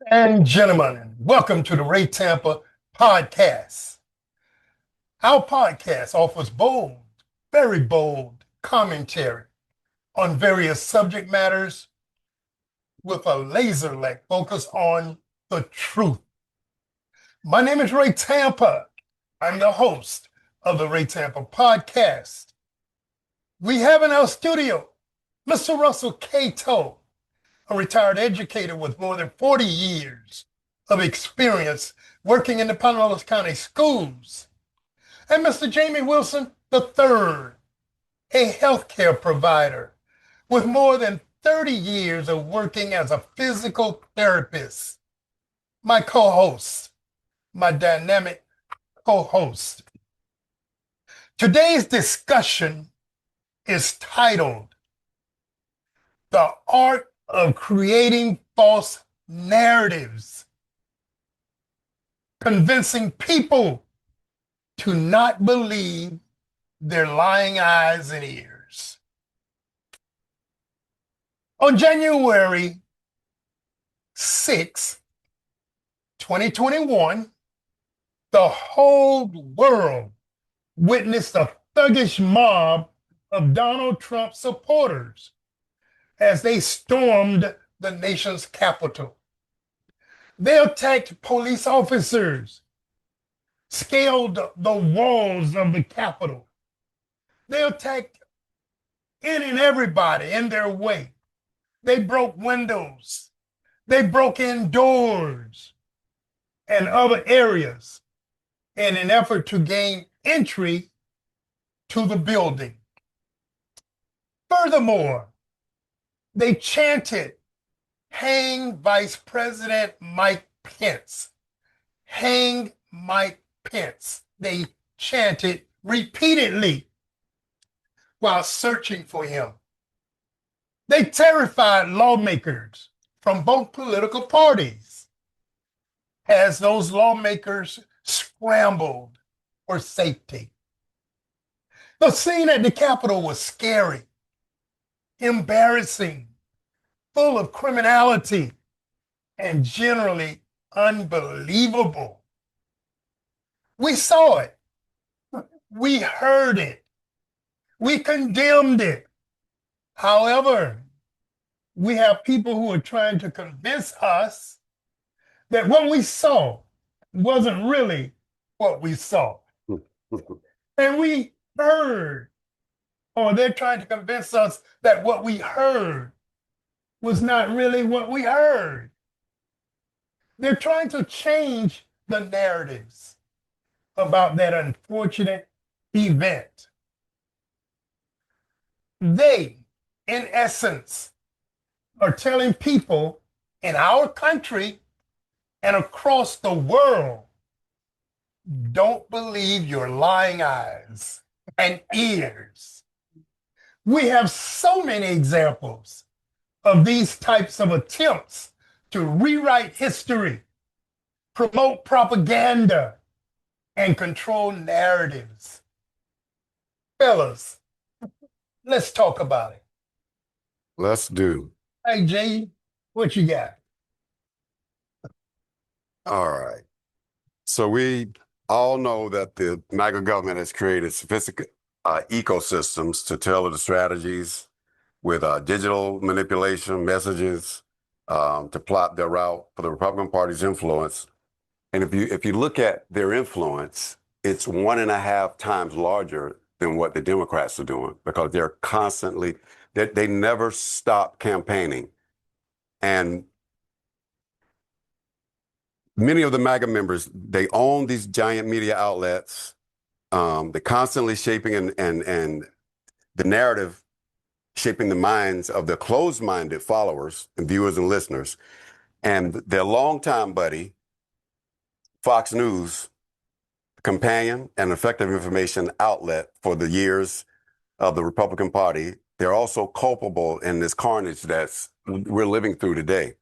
And gentlemen, welcome to the Ray Tampa podcast. Our podcast offers bold, very bold commentary on various subject matters with a laser-like focus on the truth. My name is Ray Tampa. I'm the host of the Ray Tampa podcast. We have in our studio Mr. Russell Cato, a retired educator with more than 40 years of experience working in the Pinellas County schools, and Mr. Jamie Wilson III, a healthcare provider with more than 30 years of working as a physical therapist. My co-host, my dynamic co-host. Today's discussion is titled, "The Art of Creating False Narratives, Convincing People to Not Believe Their Lying Eyes and Ears." On January 6, 2021, the whole world witnessed a thuggish mob of Donald Trump supporters as they stormed the nation's capital. They attacked police officers, scaled the walls of the Capitol. They attacked any and everybody in their way. They broke windows. They broke in doors and other areas in an effort to gain entry to the building. Furthermore, they chanted, "Hang Vice President Mike Pence. Hang Mike Pence." They chanted repeatedly while searching for him. They terrified lawmakers from both political parties as those lawmakers scrambled for safety. The scene at the Capitol was scary, embarrassing, full of criminality, and generally unbelievable. We saw it. We heard it. We condemned it. However, we have people who are trying to convince us that what we saw wasn't really what we saw. And we heard, or they're trying to convince us that what we heard was not really what we heard. They're trying to change the narratives about that unfortunate event. They, in essence, are telling people in our country and across the world, don't believe your lying eyes and ears. We have so many examples of these types of attempts to rewrite history, promote propaganda, and control narratives. Fellas, let's talk about it. Let's do. Hey, Jay, what you got? All right. So we all know that the MAGA government has created sophisticated ecosystems to tailor the strategies with digital manipulation, messages to plot their route for the Republican Party's influence. And if you look at their influence, it's 1.5 times larger than what the Democrats are doing, because they're constantly, they never stop campaigning. And many of the MAGA members, they own these giant media outlets. They're constantly shaping and the narrative, shaping the minds of their closed-minded followers and viewers and listeners. And their longtime buddy, Fox News, companion and effective information outlet for the years of the Republican Party, they're also culpable in this carnage that's we're living through today.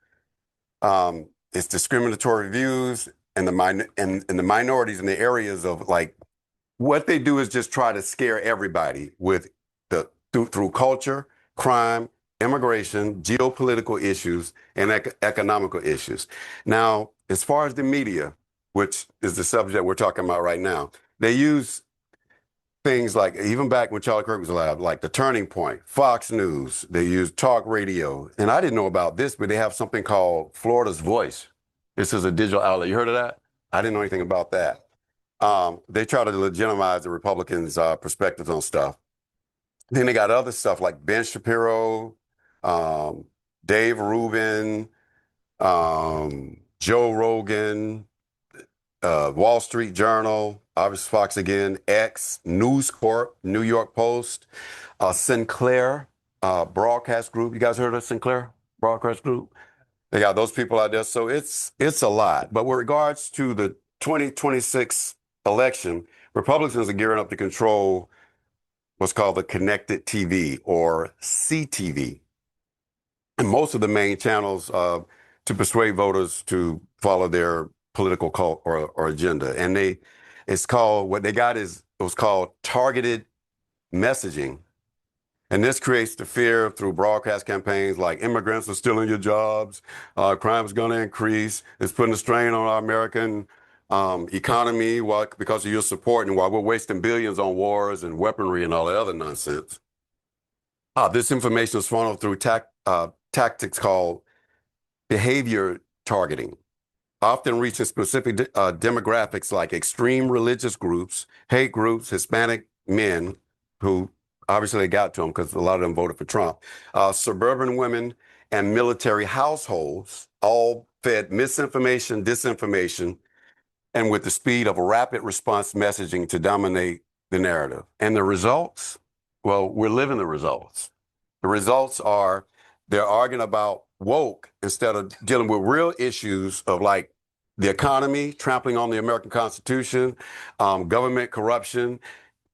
It's discriminatory views and the minorities in the areas of, like, what they do is just try to scare everybody with through culture, crime, immigration, geopolitical issues, and economical issues. Now, as far as the media, which is the subject we're talking about right now, they use things like, even back when Charlie Kirk was alive, like the Turning Point, Fox News, they use talk radio. And I didn't know about this, but they have something called Florida's Voice. This is a digital outlet. You heard of that? I didn't know anything about that. They try to legitimize the Republicans' perspectives on stuff. Then they got other stuff like Ben Shapiro, um, Dave Rubin, Joe Rogan, Wall Street Journal, obviously Fox again, X, News Corp, New York Post, Sinclair Broadcast Group. You guys heard of Sinclair Broadcast Group? They got those people out there. So it's a lot. But with regards to the 2026 election, Republicans are gearing up to control what's called the connected TV or CTV. And most of the main channels to persuade voters to follow their political cult or agenda. And it's called, what they got is, it was called targeted messaging. And this creates the fear through broadcast campaigns like immigrants are stealing your jobs, crime is going to increase, it's putting a strain on our American economy because of your support, and while we're wasting billions on wars and weaponry and all that other nonsense. This information is funneled through tactics called behavior targeting, often reaching specific demographics like extreme religious groups, hate groups, Hispanic men who obviously they got to them because a lot of them voted for Trump, suburban women, and military households, all fed misinformation, disinformation, and with the speed of rapid response messaging to dominate the narrative. And the results? Well, we're living the results. The results are they're arguing about woke instead of dealing with real issues of like the economy, trampling on the American Constitution, government corruption,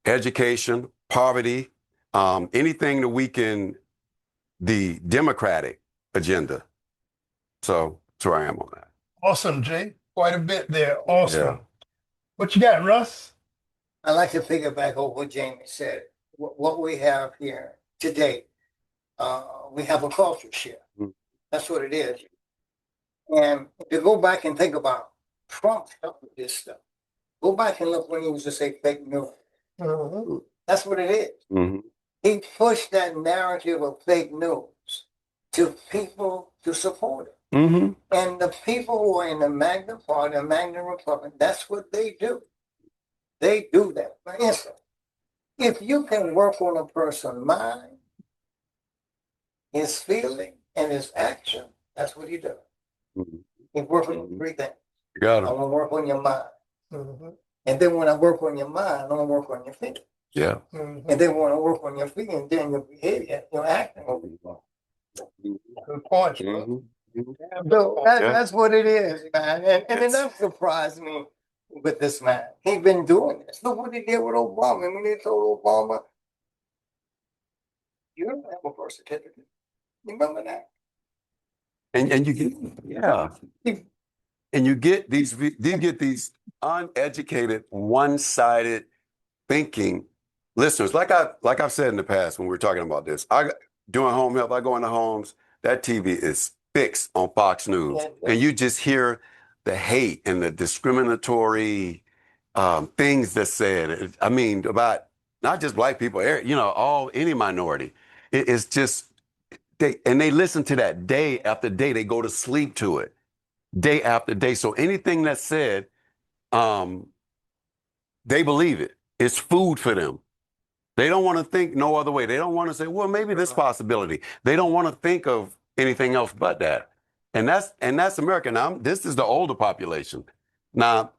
education, poverty, anything to weaken the Democratic agenda. So that's where I am on that. Awesome, Jay. Quite a bit there. Awesome. Yeah. What you got, Russ? I like to piggyback on what Jamie said. What we have here today, we have a culture shift. That's what it is. And if you go back and think about Trump helped with this stuff, go back and look when he used to say fake news. That's what it is. He pushed that narrative of fake news to people to support it. And the people who are in the MAGA Party, the MAGA Republic, that's what they do. They do that. For instance, if you can work on a person's mind, his feeling, and his action, that's what he does. He works on three things. You got I it. want to work on your mind. And then when I work on your mind, I want to work on your feelings. Yeah. And then when I work on your feelings, then your behavior, your acting will be wrong. Good point. So that's what it is, man. And it doesn't surprise me with this man. He's been doing this. Look what he did with Obama. I mean, they told Obama, you don't have a birth certificate. You remember that? And you get, yeah. And you get these uneducated, one-sided thinking listeners. Like I've said in the past when we were talking about this, doing home health, I go into homes, that TV is fixed on Fox News. And you just hear the hate and the discriminatory things that's said. I mean, about not just black people, any minority. It's just, they listen to that day after day. They go to sleep to it day after day. So anything that's said, they believe it. It's food for them. They don't want to think no other way. They don't want to say, well, maybe this possibility. They don't want to think of anything else but that. And that's America. Now, this is the older population. Now,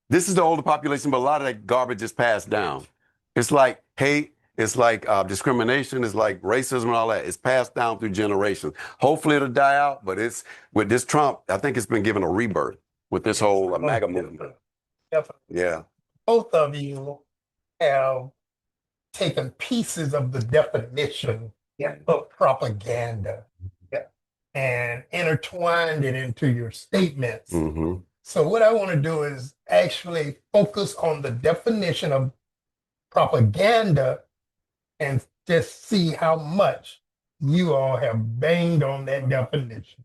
this is the older population, but a lot of that garbage is passed down. It's like hate, it's like discrimination, it's like racism and all that. It's passed down through generations. Hopefully it'll die out, but with this Trump, I think it's been given a rebirth with this whole MAGA movement. Definitely. Yeah. Both of you have taken pieces of the definition of propaganda and intertwined it into your statements. So what I want to do is actually focus on the definition of propaganda and just see how much you all have banged on that definition.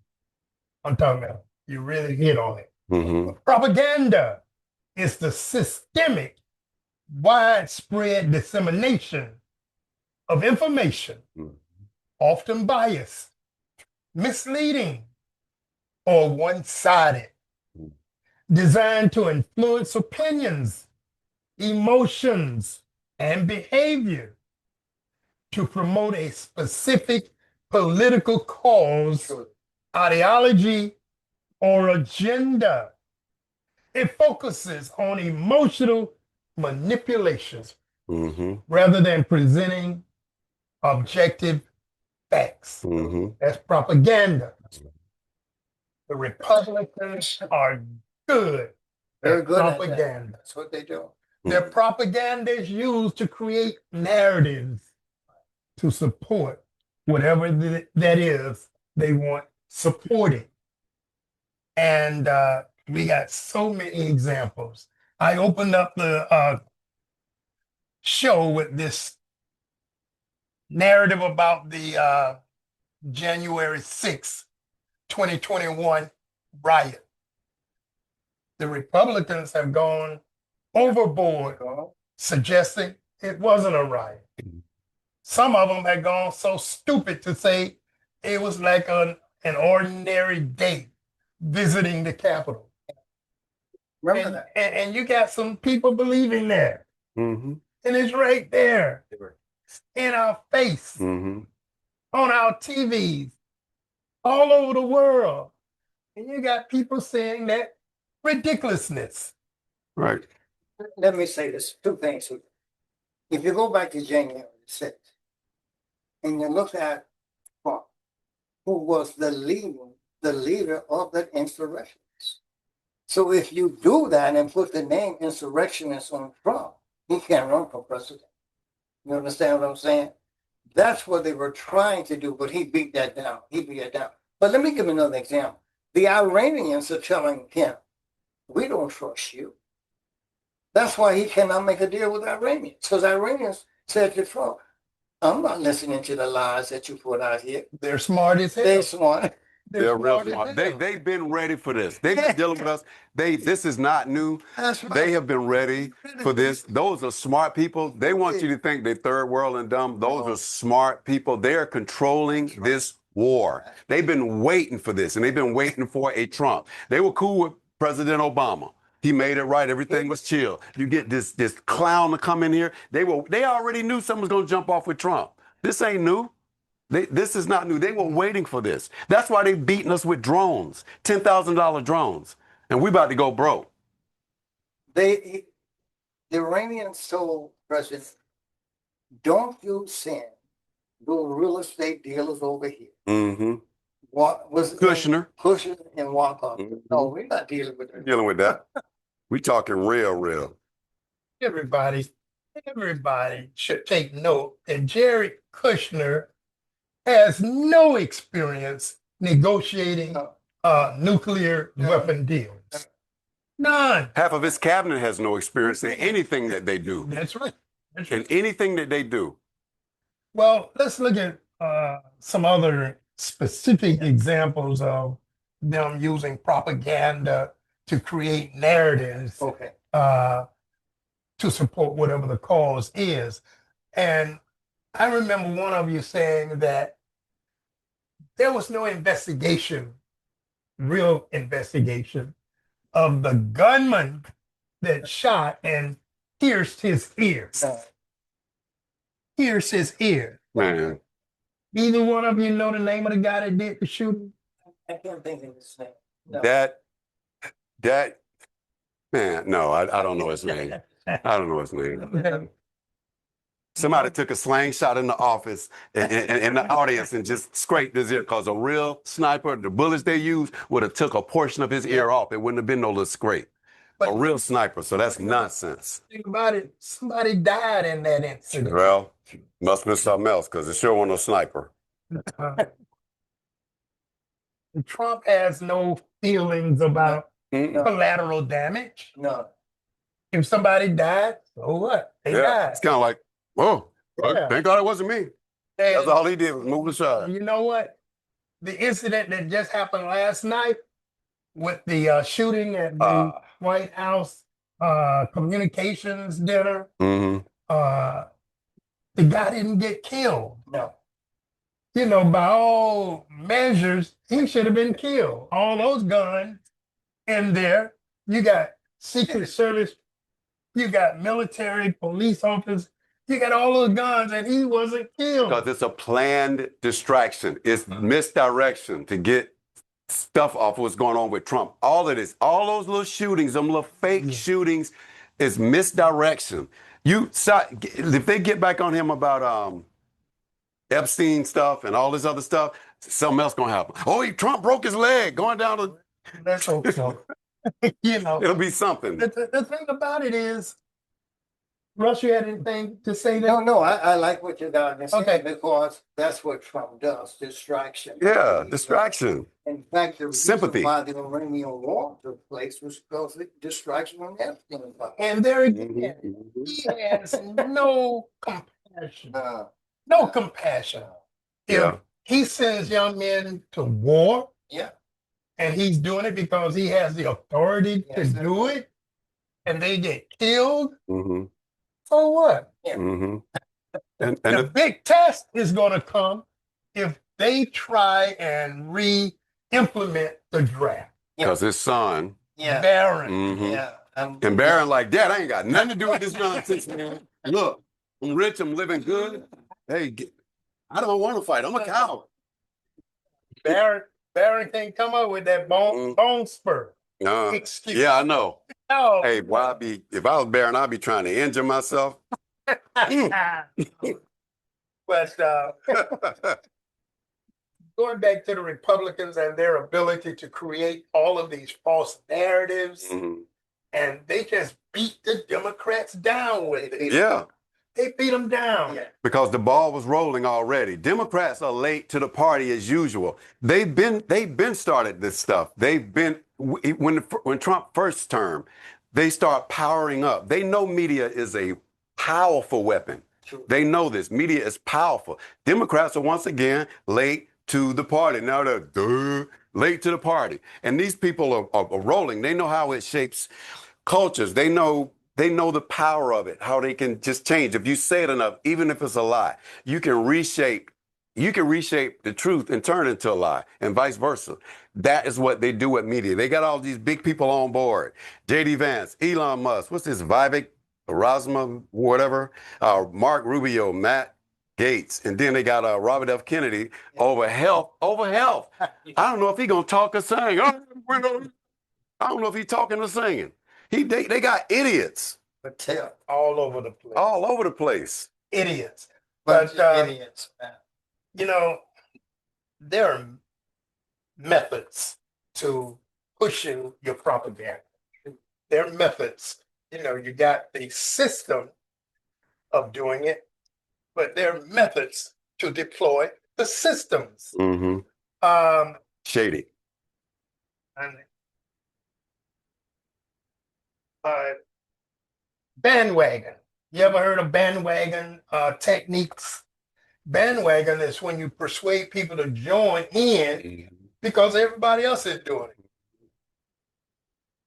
I'm talking about you really hit on it. Propaganda is the systemic, widespread dissemination of information, often biased, misleading, or one-sided, designed to influence opinions, emotions, and behavior to promote a specific political cause, ideology, or agenda. It focuses on emotional manipulations rather than presenting objective facts. That's propaganda. The Republicans are good Very at good at that. propaganda. That's what they do. Their propaganda is used to create narratives to support whatever that is they want supported. And we got so many examples. I opened up the show with this narrative about the January 6th, 2021 riot. The Republicans have gone overboard suggesting it wasn't a riot. Some of them had gone so stupid to say it was like an ordinary day visiting the Capitol. Remember that? And you got some people believing that. And it's right there in our face, on our TVs, all over the world. And you got people saying that ridiculousness. Right. Let me say this, two things. If you go back to January 6th and you look at Trump, who was the leader of the insurrectionists. So if you do that and put the name insurrectionist on Trump, he can't run for president. You understand what I'm saying? That's what they were trying to do, but he beat that down. But let me give another example. The Iranians are telling him, we don't trust you. That's why he cannot make a deal with Iranians. Because Iranians said to Trump, I'm not listening to the lies that you put out here. They're smart as hell. They're smart. They're real smart. They've been ready for this. They've been dealing with us. This is not new. That's right. They have been ready for this. Those are smart people. They want you to think they're third world and dumb. Those are smart people. They are controlling this war. They've been waiting for this, and they've been waiting for a Trump. They were cool with President Obama. He made it right. Everything was chill. You get this clown to come in here. They already knew someone was going to jump off with Trump. This ain't new. This is not new. They were waiting for this. That's why they beating us with drones, $10,000 drones, and we about to go broke. The Iranians told President, don't you send those real estate dealers over here. What was Kushner and Walker? No, we're not dealing with that. Dealing with that. We talking real. Everybody should take note that Jared Kushner has no experience negotiating nuclear weapon deals. None. Half of his cabinet has no experience in anything that they do. That's right. In anything that they do. Well, let's look at some other specific examples of them using propaganda to create narratives to support whatever the cause is. And I remember one of you saying that there was no real investigation of the gunman that shot and pierced his ear. Pierced his ear. Man. Either one of you know the name of the guy that did the shooting? I can't think of his name. No. That man, no, I don't know his name. I don't know his name. Somebody took a slingshot in the office in the audience and just scraped his ear because a real sniper, the bullets they used would have took a portion of his ear off. It wouldn't have been no little scrape. But a real sniper, so that's nonsense. Think about it. Somebody died in that incident. Well, must have been something else because it sure wasn't no sniper. Trump has no feelings about collateral damage. No. If somebody died, so what? They died. It's kind of like, whoa, Yeah. Thank God it wasn't me. That's And all he did was move aside. you know what? The incident that just happened last night with the shooting at the White House communications dinner, Mm-hmm. the guy didn't get killed. No. You know, by all measures, he should have been killed. All those guns in there. You got Secret Service, you got military, police officers, you got all those guns, and he wasn't killed. Because it's a planned distraction. It's misdirection to get stuff off what's going on with Trump. All of this, all those little shootings, them little fake shootings, is misdirection. If they get back on him about Epstein stuff and all this other stuff, something else gonna happen. Oh, Trump broke his leg going down to. Let's hope so. You know, It'll be something. the thing about it is, Russ, you had anything to say there? No, I like what you got to say Okay. because that's what Trump does, distraction. Yeah, distraction. In fact, the Sympathy. reason why the Iranian war took place was because of distraction on Epstein. And there again, Mhm. he has no compassion. Uh, No compassion. Yeah. If he sends young men to war, yeah. and he's doing it because he has the authority to Yes, sir. do it, and they get killed, Mm-hmm. so what? Mm-hmm. And The big test is going to come if they try and re-implement the draft. because his son, Yeah. Barron. mhm. Yeah. And Barron like, Dad, I ain't got nothing to do with this nonsense, man. Look, I'm rich, I'm living good. Hey, I don't want to fight. I'm a coward. Barron can't come up with that bone spur excuse. Yeah, I know. Oh, Hey, boy, if I was Barron, I'd be trying to injure myself. but going back to the Republicans and their ability to create all of these false narratives, Mhm. and they just beat the Democrats down with it. Yeah, They beat them down. Yeah. because the ball was rolling already. Democrats are late to the party as usual. They've been started this stuff. When Trump first term, they start powering up. They know media is a powerful weapon. True. They know this. Media is powerful. Democrats are once again late to the party. Now they're late to the party. And these people are rolling. They know how it shapes cultures. They know the power of it, how they can just change. If you say it enough, even if it's a lie, you can reshape the truth and turn it into a lie, and vice versa. That is what they do with media. They got all these big people on board. J.D. Vance, Elon Musk, what's this, Vivek Ramaswamy, whatever, Mark Rubio, Matt Gates, and then they got Robert F. Kennedy over health. I don't know if he's gonna talk or sing. I don't know if he's talking or singing. They got idiots But tell. All over the place. all over the place. Idiots. Bunch But, of idiots, man. You know, there are methods to pushing your propaganda. There are methods. You know, you got the system of doing it, but there are methods to deploy the systems. Mm-hmm. Shady. And, bandwagon. You ever heard of bandwagon techniques? Bandwagon is when you persuade people to join in because everybody else is doing it.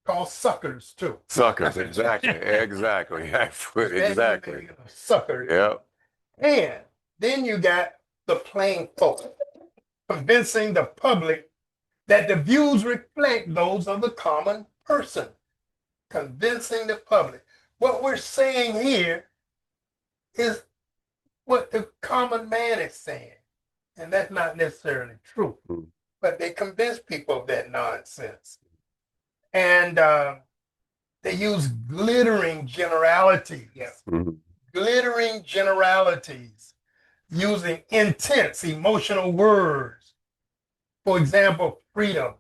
Called suckers too. Suckers, exactly. Exactly. Exactly. Suckers. Yep. And then you got the plain folk convincing the public that the views reflect those of the common person. Convincing the public. What we're saying here is what the common man is saying. And that's not necessarily true. Mm. But they convince people of that nonsense. And they use glittering generalities. Mm-hmm. Glittering generalities using intense emotional words. For example, freedom,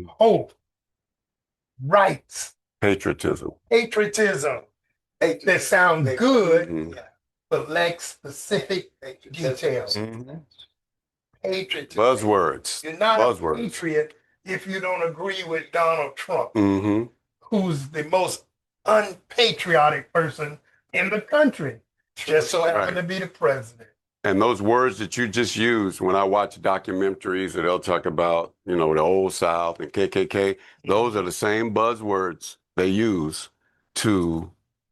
hope, rights, Patriotism. patriotism. Hey, That sound good, Mhm. but lack specific details. Mhm. Patriotism. Buzzwords. You're not Buzzwords. a patriot if you don't agree with Donald Trump, Mm-hmm. who's the most unpatriotic person in the country. Just so happened to be the president. And those words that you just used, when I watch documentaries that they'll talk about, the old South and KKK, those are the same buzzwords they use to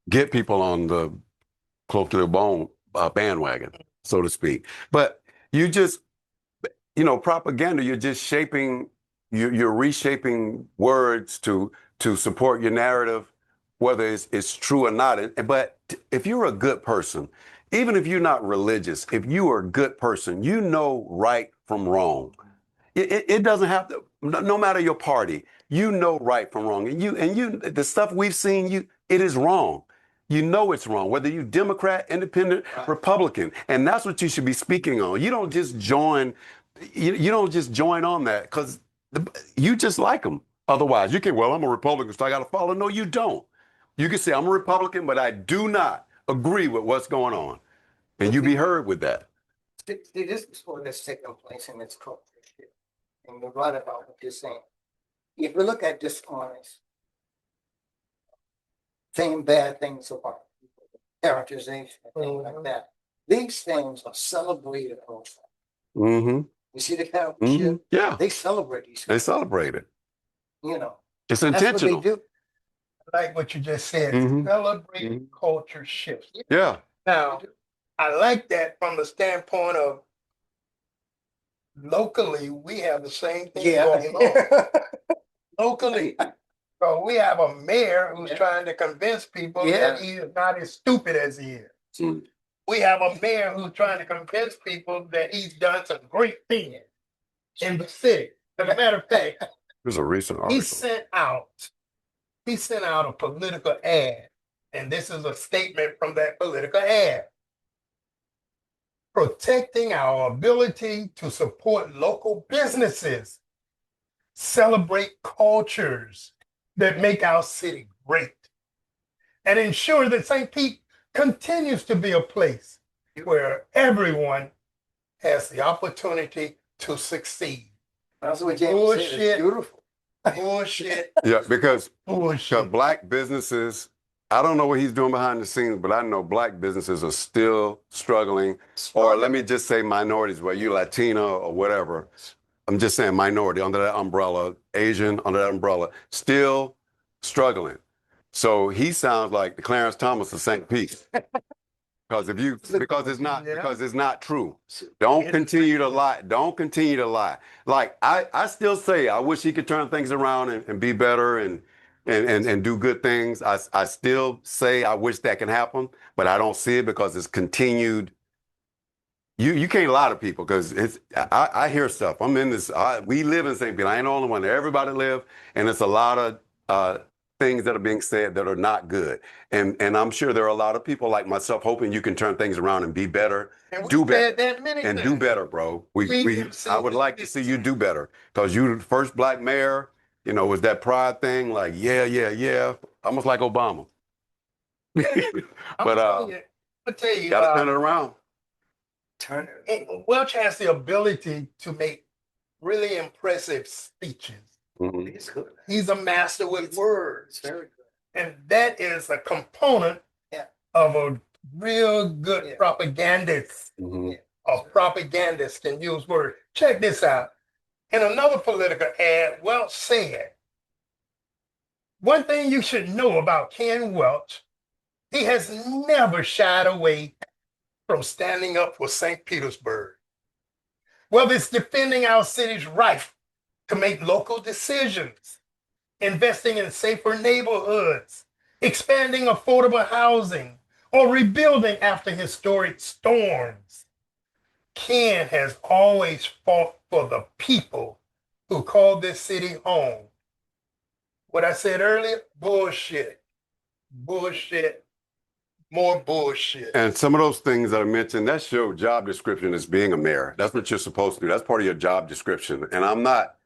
get people on the close to the bone bandwagon, so to speak. But you just, propaganda, you're just shaping, you're reshaping words to support your narrative, whether it's true or not. But if you're a good person, even if you're not religious, if you are a good person, you know right from wrong. It doesn't have to, no matter your party, you know right from wrong. And the stuff we've seen, it is wrong. You know it's wrong, whether you Democrat, Independent, Republican. And that's what you should be speaking on. You don't just join, you don't just join on that because you just like them. Otherwise, you can, well, I'm a Republican, so I got to follow. No, you don't. You can say, I'm a Republican, but I do not agree with what's going on. And you be heard with that. See, this is what has taken place in this culture shift. And you're right about what you're saying. If we look at dishonest, saying bad things about people, characterization, things like that, these things are celebrated also. Mm-hmm. You see the character shift? Yeah. They celebrate these things. They celebrate it. That's It's what intentional. they do. Like what you just said, celebrate culture shifts. Yeah. Now, I like that from the standpoint of locally, we have the same thing going on. Locally. So we have a mayor who's trying to convince people that he is not as stupid as he is. We have a mayor who's trying to convince people that he's done some great things in the city. As a matter of fact, There's a recent article. he sent out a political ad, and this is a statement from that political ad. Protecting our ability to support local businesses, celebrate cultures that make our city great, and ensure that St. Pete continues to be a place where everyone has the opportunity to succeed. That's what James said. It's beautiful. Bullshit. Yeah, because Bullshit. black businesses, I don't know what he's doing behind the scenes, but I know black businesses are still struggling. Or let me just say minorities, whether you're Latino or whatever. I'm just saying minority under that umbrella, Asian under that umbrella, still struggling. So he sounds like the Clarence Thomas of St. Pete. Because it's not true. Don't continue to lie. Don't continue to lie. Like I still say I wish he could turn things around and be better and do good things. I still say I wish that can happen, but I don't see it because it's continued. You can't lie to people because I hear stuff. I'm in this. We live in St. Pete. I ain't the only one. Everybody live, and it's a lot of things that are being said that are not good. And I'm sure there are a lot of people like myself hoping you can turn things around and be better, do better, and do better, bro. I would like to see you do better because you the first black mayor. Was that pride thing? Like, yeah, almost like Obama. But I'll tell you, gotta turn it around. Welch has the ability to make really impressive speeches. He's a master with words. Very good. And that is a component of a real good propagandist. A propagandist can use words. Check this out. In another political ad, Welch said, one thing you should know about Ken Welch, he has never shied away from standing up for St. Petersburg. Whether it's defending our city's right to make local decisions, investing in safer neighborhoods, expanding affordable housing, or rebuilding after historic storms. Ken has always fought for the people who call this city home. What I said earlier, bullshit, bullshit, more bullshit. And some of those things that I mentioned, that's your job description as being a mayor. That's what you're supposed to do. That's part of your job description. And I'm not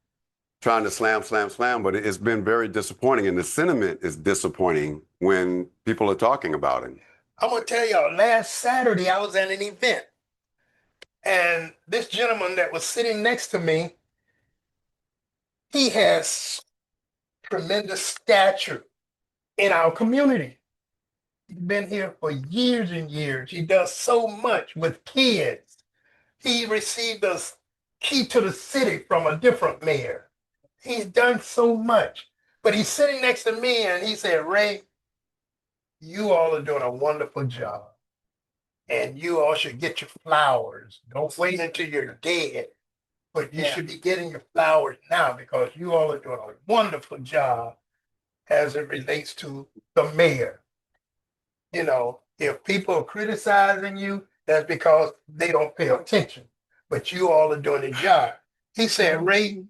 trying to slam, but it's been very disappointing. And the sentiment is disappointing when people are talking about it. I'm going to tell y'all, last Saturday, I was at an event. And this gentleman that was sitting next to me, he has tremendous stature in our community. He's been here for years and years. He does so much with kids. He received a key to the city from a different mayor. He's done so much. But he's sitting next to me and he said, Ray, you all are doing a wonderful job. And you all should get your flowers. Don't wait until you're dead. But you should be getting your flowers now because you all are doing a wonderful job as it relates to the mayor. You know, if people are criticizing you, that's because they don't pay attention. But you all are doing the job. He said, Ray,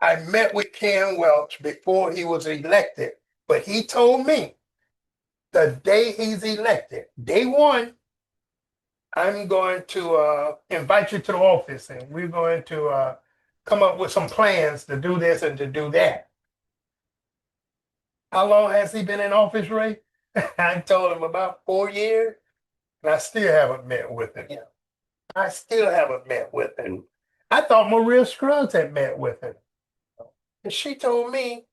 I met with Ken Welch before he was elected, but he told me the day he's elected, day one, I'm going to invite you to the office and we're going to come up with some plans to do this and to do that. How long has he been in office, Ray? I told him about 4 years, and I still haven't met with him. Yeah. I still haven't met with him. I thought Maria Scruggs had met with him. And she told me,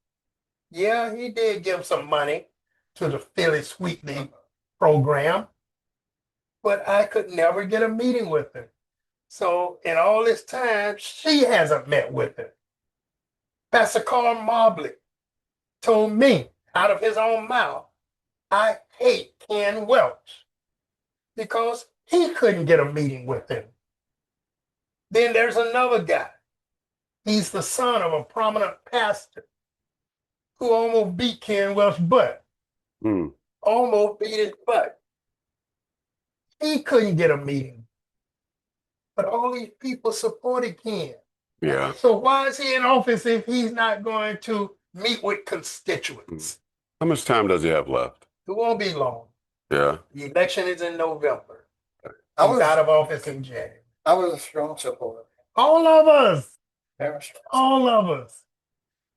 yeah, he did give some money to the Philly Sweetly program, but I could never get a meeting with him. So in all this time, she hasn't met with him. Pastor Carl Mobley told me out of his own mouth, I hate Ken Welch because he couldn't get a meeting with him. Then there's another guy. He's the son of a prominent pastor who almost beat Ken Welch's butt. Almost beat his butt. He couldn't get a meeting. But all these people supported Ken. Yeah. So why is he in office if he's not going to meet with constituents? How much time does he have left? It won't be long. Yeah. The election is in November. He's out of office in January. I was a strong supporter. All of us. Very strong. All of us.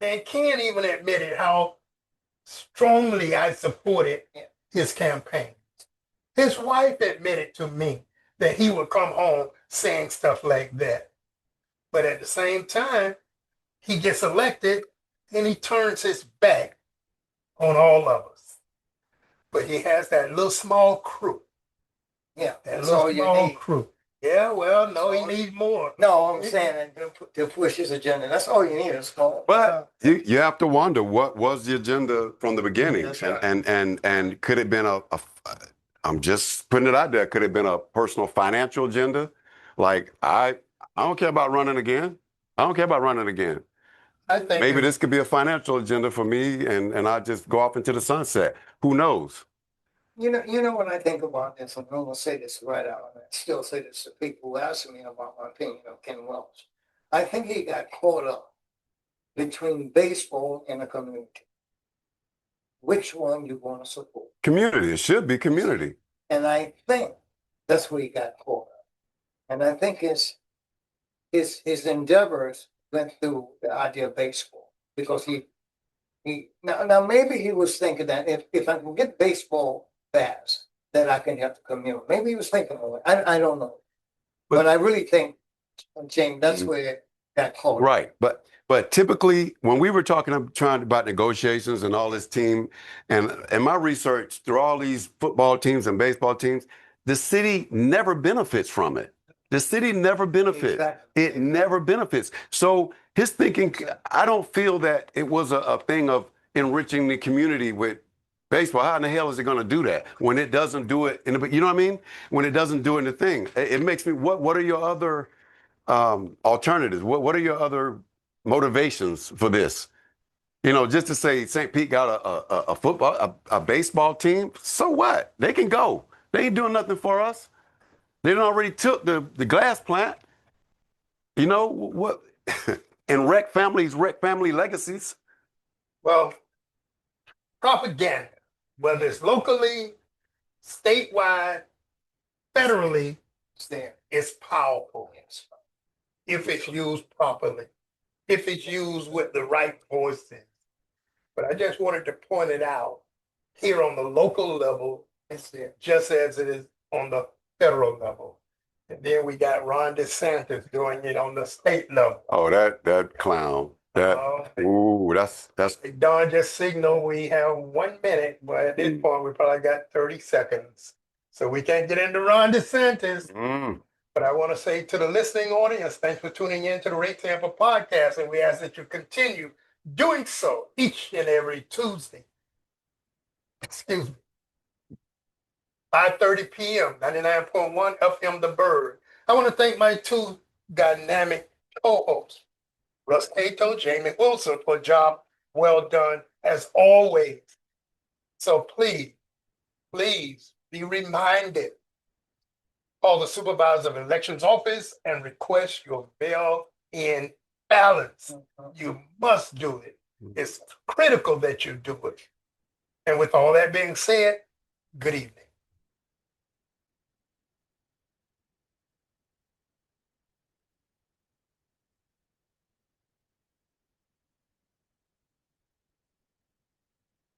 And Ken even admitted how strongly I supported his campaign. His wife admitted to me that he would come home saying stuff like that. But at the same time, he gets elected and he turns his back on all of us. But he has that little small crew. Yeah, that little small crew. Yeah, well, no, he needs more. No, I'm saying to push his agenda. That's all you need is small. But you have to wonder what was the agenda from the beginning, right. and could it have been I'm just putting it out there. Could it have been a personal financial agenda? Like I don't care about running again. I don't care about running again. I think maybe this could be a financial agenda for me, and I just go off into the sunset. Who knows? You know when I think about this, I'm going to say this right out, and I still say this to people who ask me about my opinion of Ken Welch. I think he got caught up between baseball and the community. Which one you want to support? Community. It should be community. And I think that's where he got caught up. And I think his endeavors went through the idea of baseball because he now maybe he was thinking that if I can get baseball fast, that I can help the community. Maybe he was thinking of it. I don't know. But I really think, James, that's where it got caught. Right. But typically when we were trying about negotiations and all this team and my research through all these football teams and baseball teams, the city never benefits from it. The city never benefits. Exactly. It never benefits. So his thinking, I don't feel that it was a thing of enriching the community with baseball. How in the hell is it going to do that when it doesn't do it? You know what I mean? When it doesn't do it in the thing, it makes me. What are your other alternatives? What are your other motivations for this? You know, just to say St. Pete got a football, a baseball team. So what? They can go. They ain't doing nothing for us. They already took the glass plant. You know what? And wreck family legacies. Well, propaganda, whether it's locally, statewide, federally, it's powerful if it's used properly, if it's used with the right voices. But I just wanted to point it out here on the local level, just as it is on the federal level. And then we got Ron DeSantis doing it on the state level. Oh, that clown. That's Don just signaled we have 1 minute. Well, at this point, we probably got 30 seconds. So we can't get into Ron DeSantis. But I want to say to the listening audience, thanks for tuning in to the Ray Tampa podcast. And we ask that you continue doing so each and every Tuesday. Excuse me. 5:30 p.m., 99.1 FM The Bird. I want to thank my two dynamic co-hosts, Russ Cato, Jamie Wilson, for a job well done as always. So please be reminded. Call the Supervisor of Elections Office and request your mail-in ballots. You must do it. It's critical that you do it. And with all that being said, good evening.